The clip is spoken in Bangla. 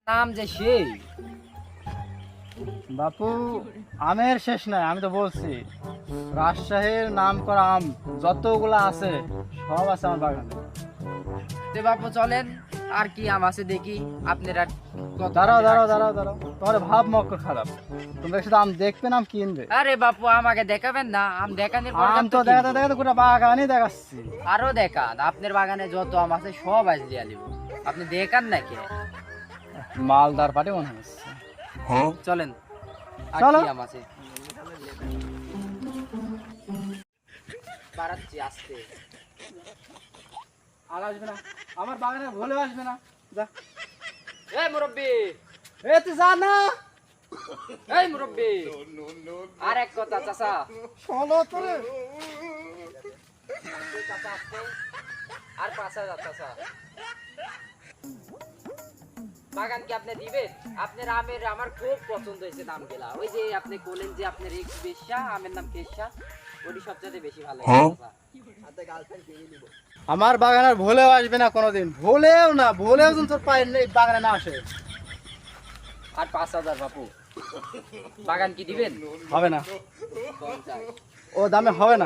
নাম যে সেই বাপু আমের শেষ নাই, আমি তো বলছি রাজশাহীর নাম করা আম যতগুলো আছে সব আছে আমার বাগানে। তে বাপু চলেন, আর কি আম আছে দেখি। আপনারা কত দাঁড়াও আম দাঁড়াও রাখছেন? দাঁড়াও দাঁড়াও, তোমার ভাব মক্কর খারাপ। তোমরা শুধু আম দেখবে না, আম কিনবে। আরে বাপু আমাকে দেখাবেন না, আম দেখানোর পর আম তো দেখাতে দেখাতে গোটা বাগানই দেখাচ্ছি। আরো দেখান, আপনার বাগানে যত আম আছে সব আজ লিয়া লিব। আপনি দেখান নাকি? মালদার পাটি মনে হচ্ছে। চলেন, আর চলো। কি আম আছে বাড়াচ্ছি আসতে। আর আসবে না আমার বাগানে, ভুলে আসবে না। যা এই মুরব্বি, এ তুই যা না। এই মুরব্বি, আর এক কথা চাচা। চলো তোরে। চাচা আসতে, আর 5,000 চাচা। বাগান কি আপনি দিবেন? আপনার আমের আমার খুব পছন্দ হয়েছে নামগুলা। ওই যে আপনি বলেন যে আপনার এক্স বেশ্যা, আমের নাম কেশ্যা, ওটি সবচেয়ে বেশি ভালো লাগে চাচা। আমার বাগানে আর ভুলেও আসবে না কোনোদিন, ভুলেও না, ভুলেও যেন তোর পায়ের নেই বাগানে না আসে। আর 5,000 বাপু। বাগান কি দিবেন? হবে না, 50। ও দামে হবে না।